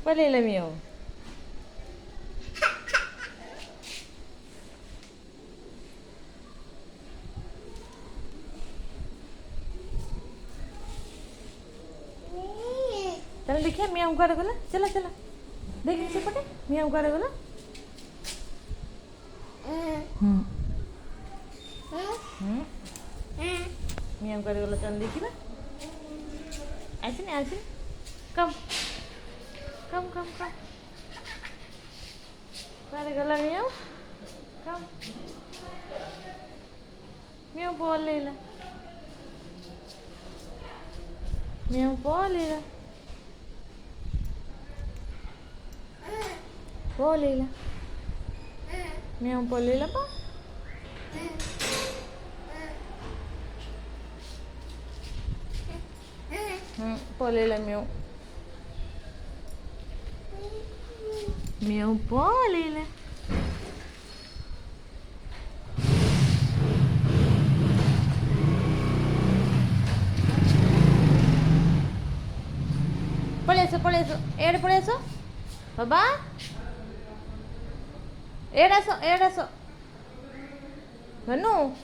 Palila Meow. चलो देखिए मियाँ करे बोला चला चला देखिए सेपटे मियाँ करे बोला मियाँ करे बोला चल देखिए ऐसे नहीं ऐसे कम कम कम कम करे गला मियाँ कम मियाँ बोल ले ला मियाँ बोल ले ला Polila. Miau polila pa? Polila miau. Miau polila. Por eso. ¿Eres por eso? ¿Papá? Era eso. Manu.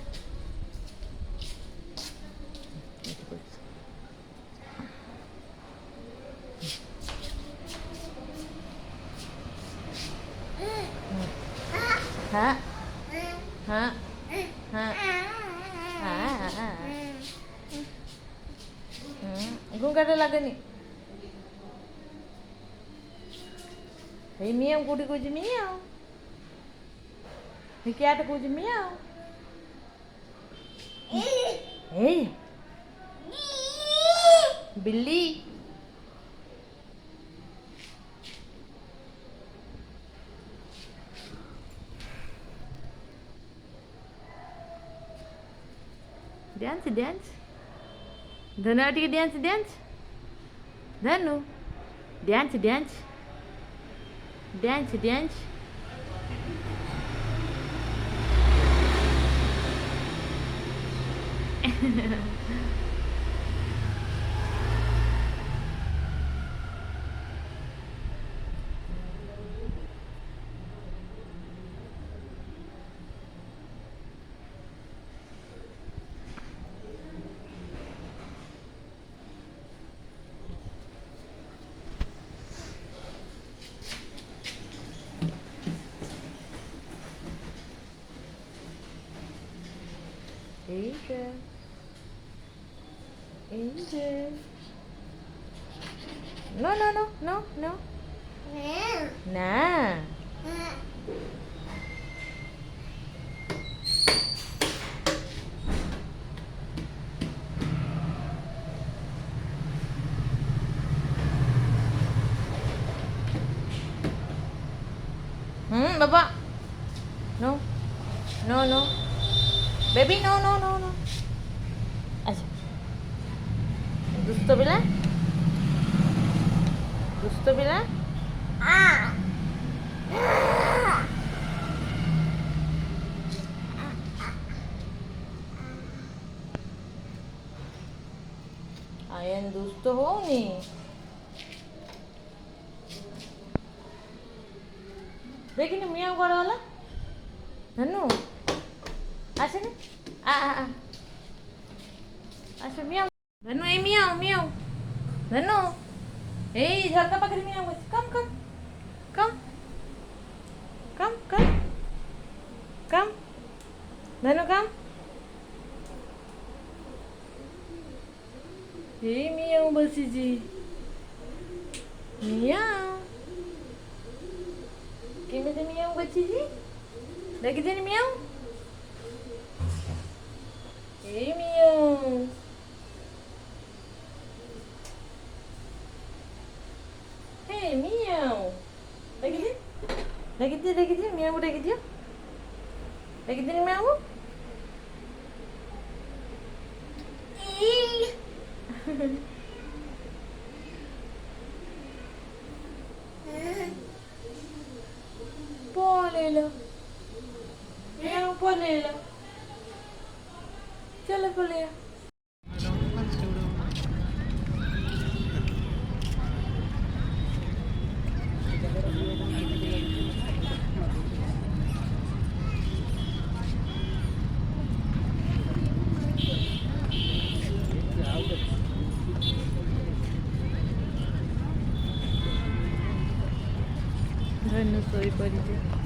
Hả? Hả? Hả? Kung kada lagi ni. Hey miau kudi kuji miau. Hey क्या तो कुछ मियाँ hey बिल्ली dance धनु आटी dance धनु dance Angel. No. Nah. Bapak. No. Baby, no. Aja. Dusto bilang? Ayan dusto ho ni. देखिए ना मियाँ करो वाला धनु ऐसे ना अच्छा मियाँ धनु ए मियाँ धनु ए झरका पकड़ मियाँ कम धनु कम ए मियाँ बसी जी मियाँ Kimi tu miau kecil ni? Lagi jadi miau? Miau. Hey miau. Lagi dia miau lagi dia. Lagi jadi miau? Polelo. Miau polelo. Chalo polelo. ધન સોઈ પડી છે.